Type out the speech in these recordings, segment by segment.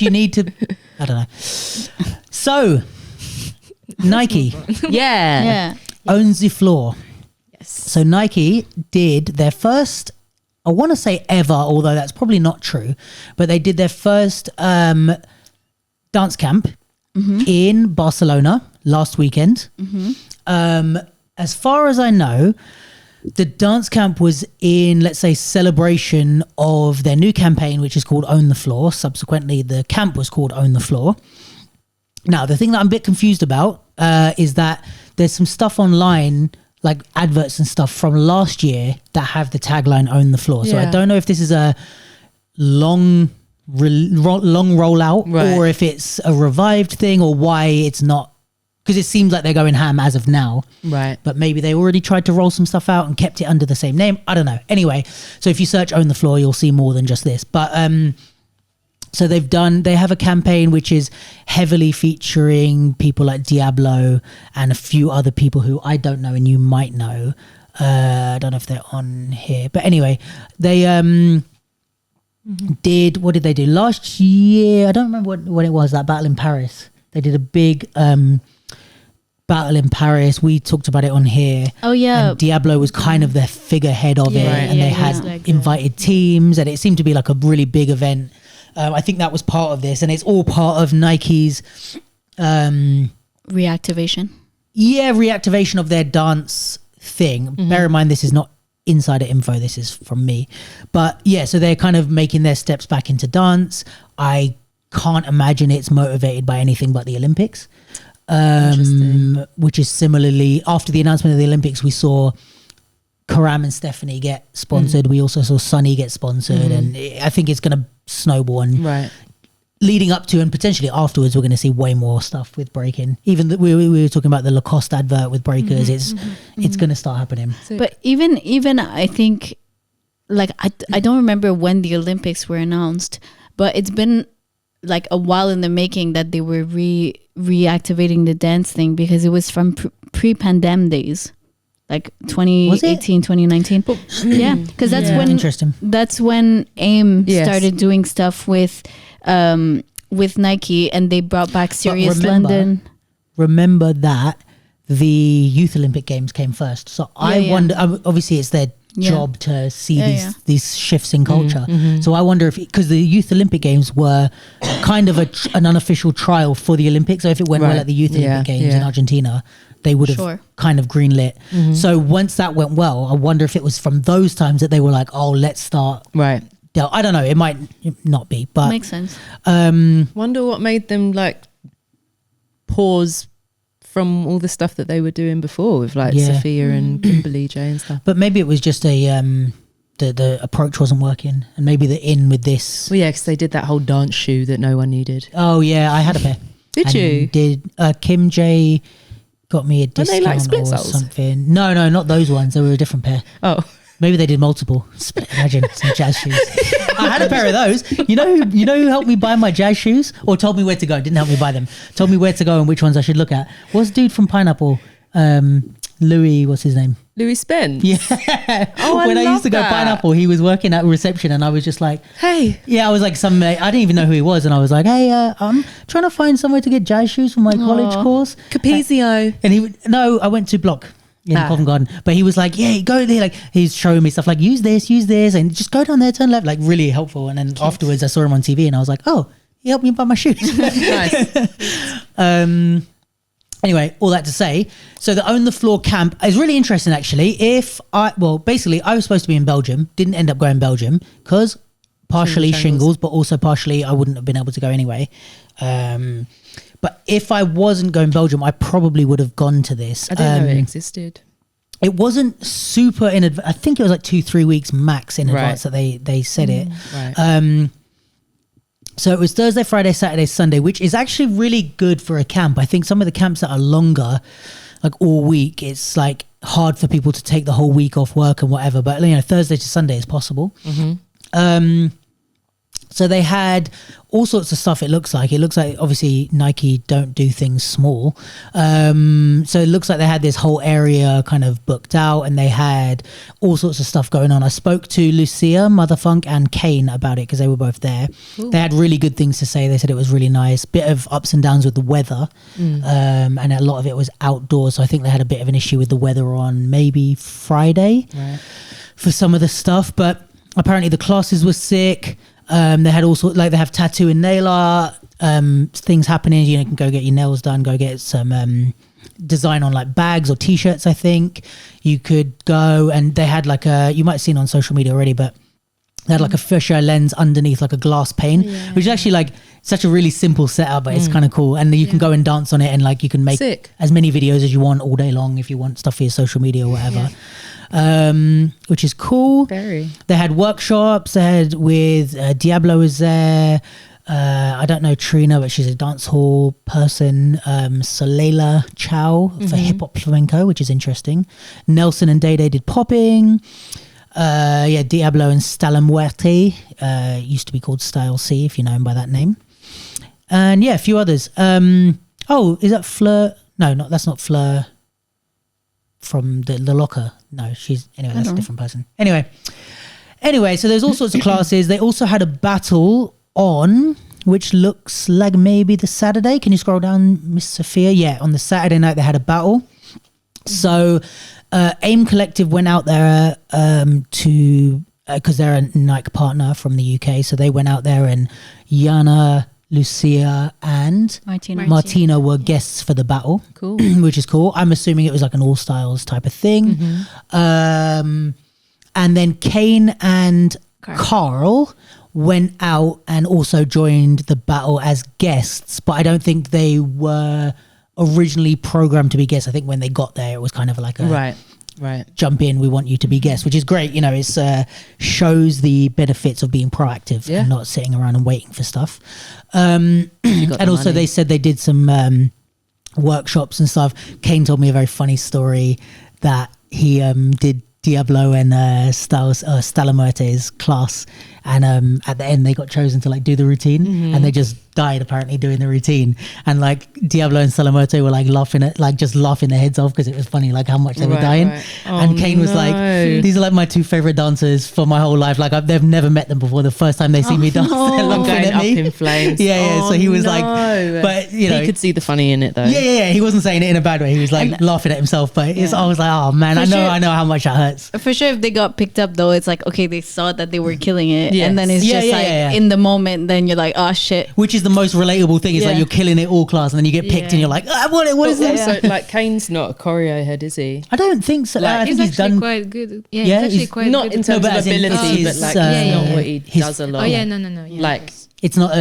if you need to, I don't know. So, Nike Yeah. owns the floor. Yes. So Nike did their first, I want to say ever, although that's probably not true, but they did their first dance camp in Barcelona last weekend. As far as I know, the dance camp was in, let's say, celebration of their new campaign, which is called Own the Floor. Subsequently, the camp was called Own the Floor. Now, the thing that I'm a bit confused about is that there's some stuff online, like adverts and stuff from last year that have the tagline Own the Floor. So I don't know if this is a long rollout or if it's a revived thing or why it's not. Because it seems like they're going ham as of now. Right. But maybe they already tried to roll some stuff out and kept it under the same name. I don't know. Anyway, so if you search Own the Floor, you'll see more than just this. But so they have a campaign which is heavily featuring people like Diablo and a few other people who I don't know and you might know. I don't know if they're on here. But anyway, they what did they do? Last year, I don't remember what it was, that battle in Paris. They did a big battle in Paris. We talked about it on here. Oh yeah. And Diablo was kind of the figurehead of it, and they had like invited teams, and it seemed to be like a really big event. I think that was part of this, and it's all part of Nike's reactivation. Yeah, reactivation of their dance thing. Bear in mind, this is not insider info. This is from me, but yeah. So they're kind of making their steps back into dance. I can't imagine it's motivated by anything but the Olympics. Which is similarly, after the announcement of the Olympics, we saw Karam and Stephanie get sponsored. We also saw Sunny get sponsored, and I think it's going to snowball. And leading up to and potentially afterwards, we're going to see way more stuff with breaking. Even we were talking about the Lacoste advert with breakers. It's going to start happening. But even I think, like I don't remember when the Olympics were announced, but it's been like a while in the making that they were reactivating the dance thing, because it was from pre-pandemic days, like 2018, 2019. Yeah, because that's when AIM started doing stuff with Nike, and they brought back Serious London. Remember that the Youth Olympic Games came first, so I wonder. Obviously, it's their job to see these shifts in culture. So I wonder if, because the Youth Olympic Games were kind of an unofficial trial for the Olympics, so if it went well at the Youth Olympic Games in Argentina, they would have kind of greenlit. So once that went well, I wonder if it was from those times that they were like, oh, let's start. Right. I don't know, it might not be, but makes sense. Wonder what made them like pause from all the stuff that they were doing before with like Sophia and Kimberly J and stuff. But maybe it was just the approach wasn't working, and maybe the in with this. Well, yeah, because they did that whole dance shoe that no one needed. Oh yeah, I had a pair. Did you? Did Kim J got me a discount like split or soles? something? No, not those ones. They were a different pair. Oh. Maybe they did multiple. Imagine some jazz shoes. I had a pair of those. You know who helped me buy my jazz shoes, or told me where to go? Didn't help me buy them. Told me where to go and which ones I should look at. What's the dude from Pineapple? Louis. What's his name? Louis Spence. Yeah. Oh, when I used to go that. Pineapple, he was working at reception, and I was just like, hey. Yeah, I was like I didn't even know who he was, and I was like, hey, I'm trying to find somewhere to get jazz shoes for my college course. Capezio. And I went to Block in Covent Garden, but he was like, yeah, go there, like he's showing me stuff like use this, and just go down there, turn left, like really helpful. And then afterwards I saw him on TV, and I was like, oh, he helped me buy my shoes. Nice. Anyway, all that to say, so the Own the Floor camp is really interesting actually. Basically I was supposed to be in Belgium, didn't end up going Belgium because partially shingles, but also partially I wouldn't have been able to go anyway. But if I wasn't going Belgium, I probably would have gone to this. I didn't know it existed. It wasn't super in advance. I think it was like 2-3 weeks max in advance that they said it. Right. So it was Thursday, Friday, Saturday, Sunday, which is actually really good for a camp. I think some of the camps that are longer, like all week, it's like hard for people to take the whole week off work and whatever. But Thursday to Sunday is possible. So they had all sorts of stuff. It looks like obviously Nike don't do things small. So it looks like they had this whole area kind of booked out, and they had all sorts of stuff going on. I spoke to Lucia, Motherfunk, and Kane about it because they were both there. Cool. They had really good things to say. They said it was really nice. Bit of ups and downs with the weather, and a lot of it was outdoors. So I think they had a bit of an issue with the weather on maybe Friday for some of the stuff. But apparently the classes were sick. They had also they have tattoo and nail art things happening. You can go get your nails done, go get some design on like bags or t-shirts. I think you could go, and they had like you might have seen on social media already, but they had like a fisheye lens underneath like a glass pane, which is actually like such a really simple setup, but it's kind of cool. And you can go and dance on it, and like you can make as many videos as you want all day long if you want stuff for your social media or whatever. Which is cool. Very. They had workshops. They had with Diablo was there. I don't know Trina, but she's a dance hall person. Soleila Chow for hip hop flamenco, which is interesting. Nelson and Day did popping. Diablo and Stella Muerte, used to be called Style C, if you know him by that name. And a few others. Is that Fleur? No, that's not Fleur from the Locker. No, that's a different person. Anyway, so there's all sorts of classes. They also had a battle on, which looks like maybe the Saturday. Can you scroll down, Miss Sophia? Yeah, on the Saturday night they had a battle. So AIM Collective went out there to because they're a Nike partner from the UK, so they went out there, and Yana, Lucia and Martina were guests for the battle. Cool. Which is cool. I'm assuming it was like an all styles type of thing. And then Kane and Carl went out and also joined the battle as guests, but I don't think they were originally programmed to be guests. I think when they got there it was kind of like a right jump in, we want you to be guests, which is great. It's shows the benefits of being proactive and not sitting around and waiting for stuff. And also money. They said they did some workshops and stuff. Kane told me a very funny story that he did Diablo and Stella Muerte's class, and at the end they got chosen to like do the routine, and they just died apparently doing the routine, and like Diablo and Stella Muerte were like laughing their heads off because it was funny like how much they were dying. And Kane was like, these are like my two favorite dancers for my whole life, like they've never met them before. The first time they see me dance, they're laughing at me up in flames. So he was like, but he could see the funny in it though. He wasn't saying it in a bad way, he was like laughing at himself, but I was like, oh man, I know how much that hurts. For sure, if they got picked up though, it's like, okay, they saw that they were killing it, and then it's in the moment, then you're like, oh shit. Which is the most relatable thing, is like you're killing it all class, and then you get picked and you're like, what is this? Also, like Kane's not a choreo head, is he? I don't think so. I think he's done quite good. He's actually quite not good. in terms of ability, but like not what he does a lot. No. Like it's not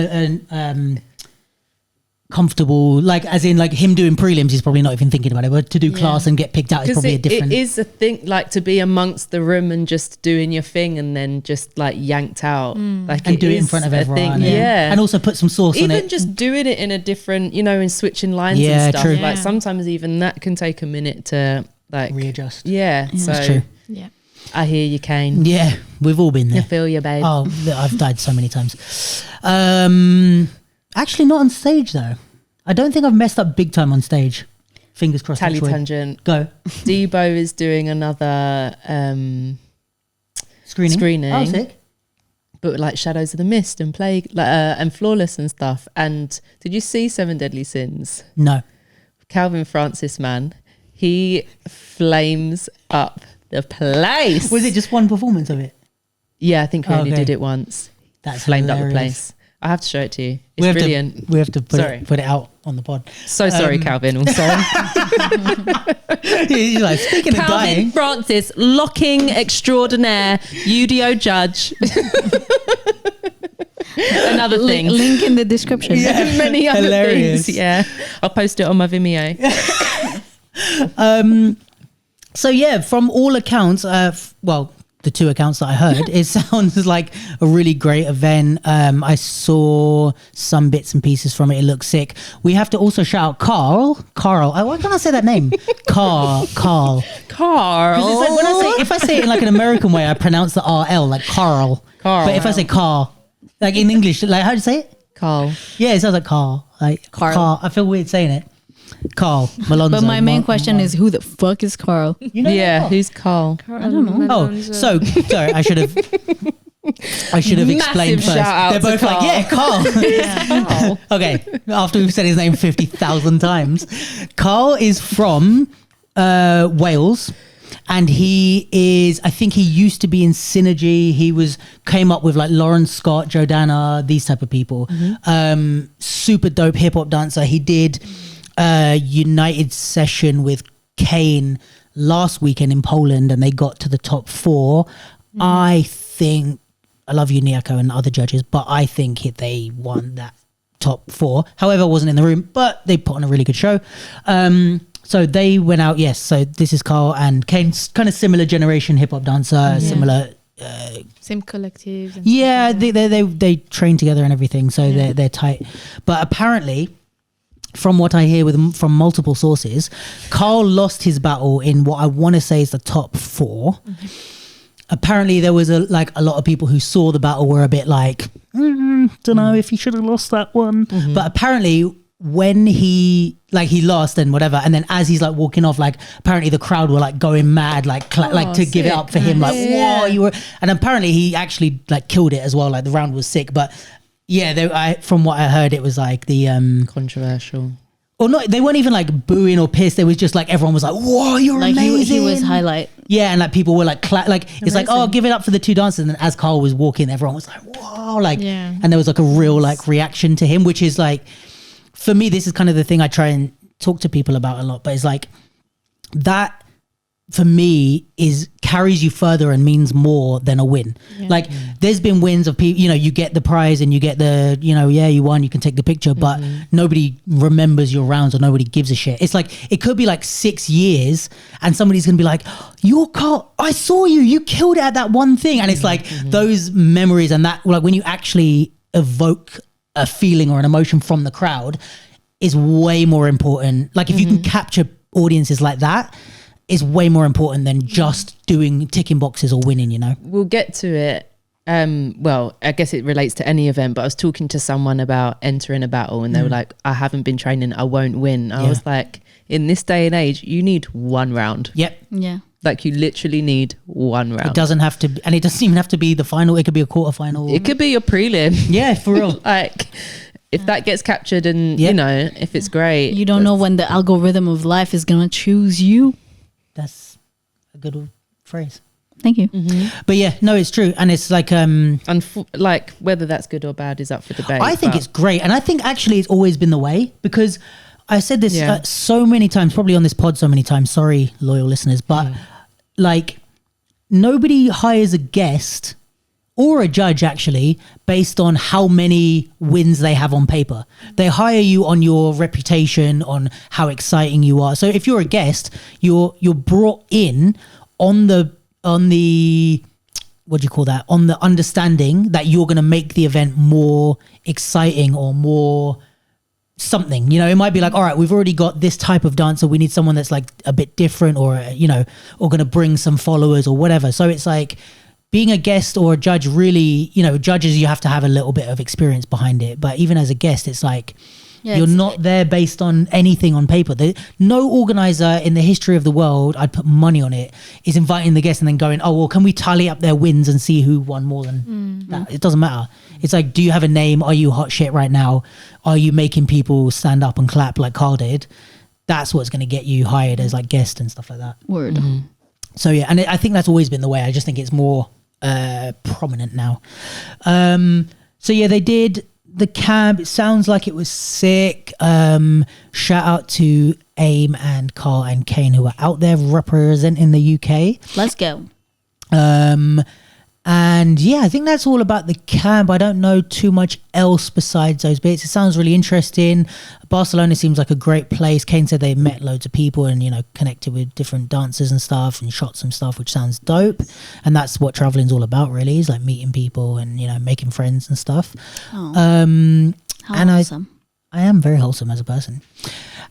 comfortable, like as in like him doing prelims, he's probably not even thinking about it, but to do class and get picked out is probably a different. It is a thing, like to be amongst the room and just doing your thing and then just like yanked out, like and do it in front of everyone, and also put some sauce on it. Even just doing it in a different, and switching lines and stuff. True. Like sometimes even that can take a minute to like readjust. So that's true. Yeah, I hear you, Kane. Yeah, we've all been there. I feel you, babe. Oh, I've died so many times. Actually, not on stage though. I don't think I've messed up big time on stage. Fingers crossed. Tally tangent. Go. Debo is doing another screening. Oh, sick. But like Shadows of the Mist and Plague, and Flawless and stuff. And did you see Seven Deadly Sins? No. Calvin Francis, man, he flames up the place. Was it just one performance of it? Yeah, I think we only did it once. That's flamed hilarious. up the place. I have to show it to you. It's brilliant. We have to put it out on the pod. So sorry, Calvin. Also, he's like, speaking of dying, Calvin Francis, locking extraordinaire, UDO judge. Another thing. Link in the description. Yeah, many other hilarious. things. Yeah, I'll post it on my Vimeo. So yeah, from all accounts, the two accounts that I heard, it sounds like a really great event. I saw some bits and pieces from it. It looks sick. We have to also shout out Carl. Why can't I say that name? Carl. It's like If I say it in like an American way, I pronounce the RL like Carl. But if I say Carl, Like in English, like how do you say it? Carl. Yeah, it sounds like Carl. Like Carl. I feel weird saying it. Carl Malonzo. But my main question is, who the fuck is Carl? You know Yeah, Carl? who's Carl? I don't know. Oh, so sorry, I should have explained Massive first. shout out They're to both like, Carl. yeah, Carl. Carl. Okay, after we've said his name 50,000 times, Carl is from Wales. And he is, I think he used to be in Synergy. He came up with like Lauren Scott, Jordana, these type of people. Super dope hip hop dancer. He did a United session with Kane last weekend in Poland, and they got to the top 4. I think, I love you, Niako, and other judges, but I think they won that top 4. However, I wasn't in the room, but they put on a really good show. So they went out, yes. So this is Carl and Kane's kind of similar generation hip hop dancer, similar. Same collective. And Yeah, stuff, they train together and everything, so they're tight. But apparently, from what I hear from multiple sources, Carl lost his battle in what I want to say is the top 4. Apparently, there was a lot of people who saw the battle were a bit like, don't know if he should have lost that one. But apparently, when he lost and whatever, and then as he's like walking off, like apparently the crowd were like going mad, like to give it up for him, like whoa, you were. And apparently he actually like killed it as well. Like the round was sick, but yeah, from what I heard, it was like the Controversial. or not. They weren't even like booing or pissed. It was just like everyone was like, "Whoa, you're Like amazing!" he was highlight. Yeah, and like people were like, it's like, "Oh, give it up for the 2 dancers." And then as Carl was walking, everyone was like, "Whoa!" Like, Yeah. and there was like a real like reaction to him, which is like, for me, this is kind of the thing I try and talk to people about a lot. But it's like that for me carries you further and means more than a win. Like there's been wins of people, you get the prize and you get the, you won, you can take the picture, but nobody remembers your rounds or nobody gives a shit. It's like, it could be like 6 years and somebody's going to be like, you're Carl, I saw you killed it at that one thing. And it's like those memories and that, like when you actually evoke a feeling or an emotion from the crowd is way more important. Like if you can capture audiences like that, is way more important than just ticking boxes or winning, We'll get to it. Well, I guess it relates to any event, but I was talking to someone about entering a battle and they were like, I haven't been training, I won't win. I was like, in this day and age, you need 1 round. Yep. Yeah. Like you literally need 1 round. It doesn't have to, and it doesn't even have to be the final. It could be a quarterfinal. It could be your prelim. Yeah, for real. Like if that gets captured and if it's great. You don't know when the algorithm of life is gonna choose you. That's a good phrase. Thank you. But yeah, no, it's true. And it's like, like whether that's good or bad is up for debate. I think but- it's great. And I think actually it's always been the way, because I said this so many times, probably on this pod so many times, sorry, loyal listeners, but like nobody hires a guest or a judge actually based on how many wins they have on paper. They hire you on your reputation, on how exciting you are. So if you're a guest, you're brought in on the what do you call that? On the understanding that you're going to make the event more exciting or more something. It might be like, all right, we've already got this type of dancer, we need someone that's like a bit different, or or going to bring some followers or whatever. So it's like being a guest or a judge, really, judges, you have to have a little bit of experience behind it, but even as a guest, it's like you're not there based on anything on paper. No organizer in the history of the world, I'd put money on it, is inviting the guests and then going, oh well, can we tally up their wins and see who won more than that? It doesn't matter. It's like, do you have a name? Are you hot shit right now? Are you making people stand up and clap like Carl did? That's what's going to get you hired as like guest and stuff like that. Word. So yeah, and I think that's always been the way. I just think it's more prominent now. So yeah, they did the camp. It sounds like it was sick. Shout out to AIM and Carl and Kane, who are out there representing the UK. Let's go. And yeah, I think that's all about the camp. I don't know too much else besides those bits. It sounds really interesting. Barcelona seems like a great place. Kane said they met loads of people and, connected with different dancers and stuff and shot some stuff, which sounds dope. And that's what traveling's all about, really, is like meeting people and, making friends and stuff. Oh. How and I am very wholesome as a person.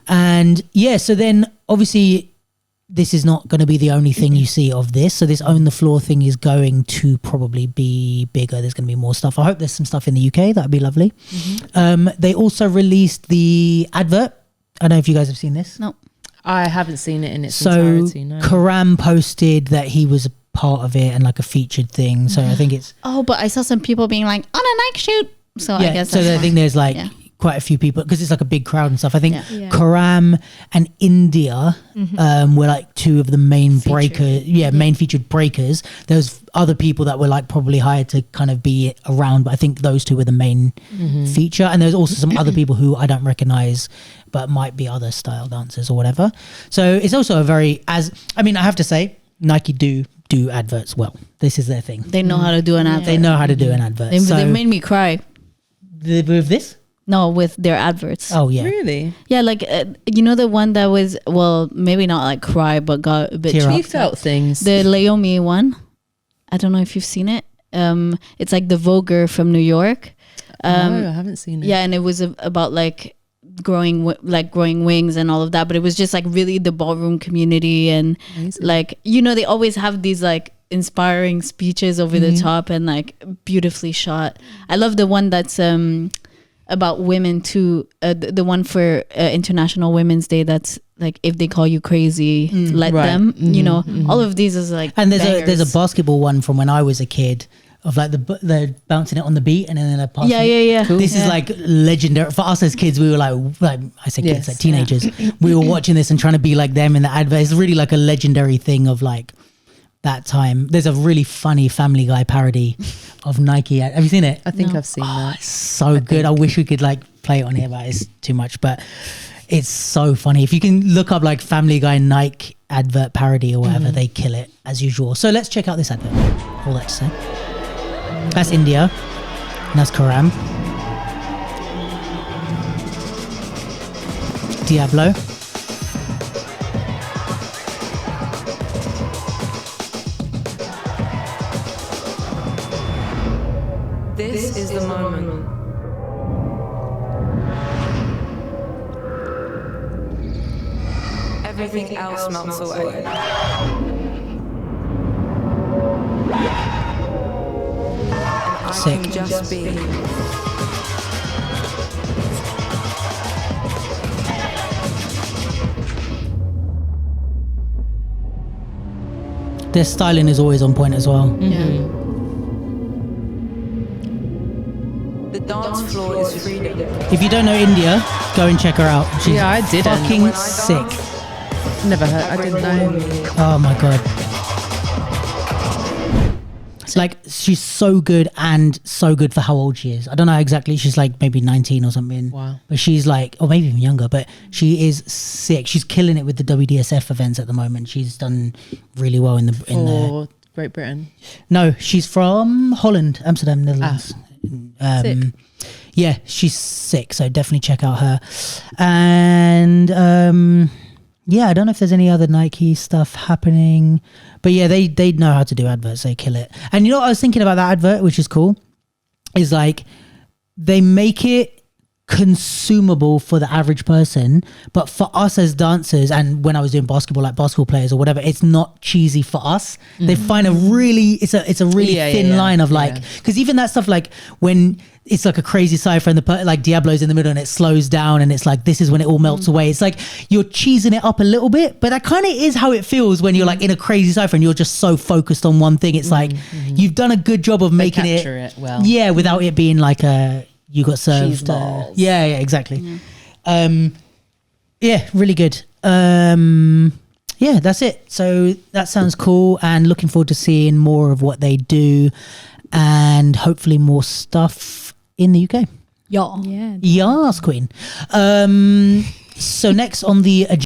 And yeah, so then obviously this is not going to be the only thing you see of this. So this Own the Floor thing is going to probably be bigger. There's going to be more stuff. I hope there's some stuff in the UK. That'd be lovely. They also released the advert. I don't know if you guys have seen this. No. I haven't seen it in its So entirety. No. Karam posted that he was a part of it and like a featured thing. So I think it's Oh, but I saw some people being like, on a Nike shoot. So I guess so that's I fine. think there's like Yeah. quite a few people because it's like a big crowd and stuff. I think Yeah. Yeah. Karam and India were like two of the main main featured breakers. There's other people that were like probably hired to kind of be around, but I think those two were the main feature. And there's also some other people who I don't recognize, but might be other style dancers or whatever. So it's also a very I have to say Nike do adverts well. This is their thing. They know how to do an advert. They know how to do an advert. They made me cry. With this? No, with their adverts. Oh yeah. Really? Yeah, like you know the one that was maybe not like cry, but got a bit Tear up. We felt things. the Leomi one. I don't know if you've seen it. It's like the Voguer from New York. No, I haven't seen it. Yeah, and it was about like growing wings and all of that, but it was just like really the ballroom community and Amazing. like they always have these like inspiring speeches over the top and like beautifully shot. I love the one that's about women too, the one for International Women's Day, that's like, if they call you crazy, let Right. them. All of these is like And there's bangers. a basketball one from when I was a kid of like they're bouncing it on the beat and then they're passing Yeah, it. yeah, yeah. This is Yeah. like legendary for us as kids. We were like I say kids, Yes. like teenagers. We were watching this and trying to be like them in the advert. It's really like a legendary thing of like that time. There's a really funny Family Guy parody of Nike. Have you seen it? I think I've seen that. It's so good. I wish we could like play it on here, but it's too much. But it's so funny. If you can look up like Family Guy Nike advert parody or whatever, they kill it as usual. So let's check out this advert. All that to say. That's India. And that's Karam. Diablo. This is the moment. Everything else melts away. I Sick. can just be. Their styling is always on point as well. The dance floor is freedom. If you don't know India, go and check her out. She's Yeah, I didn't. fucking When I sick. dance, Never heard. I bring didn't the know. warmth. Oh my god. Like she's so good and so good for how old she is. I don't know exactly. She's like maybe 19 or something. Wow. But she's like, or maybe even younger, but she is sick. She's killing it with the WDSF events at the moment. She's done really well in the For Great Britain. No, she's from Holland, Amsterdam, Netherlands. Sick. Yeah, she's sick. So definitely check out her. And yeah, I don't know if there's any other Nike stuff happening, but yeah, they know how to do adverts. They kill it. And you know what I was thinking about that advert, which is cool, is like they make it consumable for the average person, but for us as dancers, and when I was doing basketball, like basketball players or whatever, it's not cheesy for us. They find a really it's a really Yeah, thin yeah, yeah. line of like, because even that stuff, like when it's like a crazy cipher and like Diablo's in the middle and it slows down and it's like, this is when it all melts away. It's like you're cheesing it up a little bit, but that kind of is how it feels when you're like in a crazy cipher and you're just so focused on one thing. It's like you've done a good job of making capture it well. yeah, without it being like a you got served. balls. Yeah, exactly. Yeah, really good. Yeah, that's it. So that sounds cool, and looking forward to seeing more of what they do, and hopefully more stuff in the UK. Yeah. Yeah. Yes, Queen. So next on the agenda.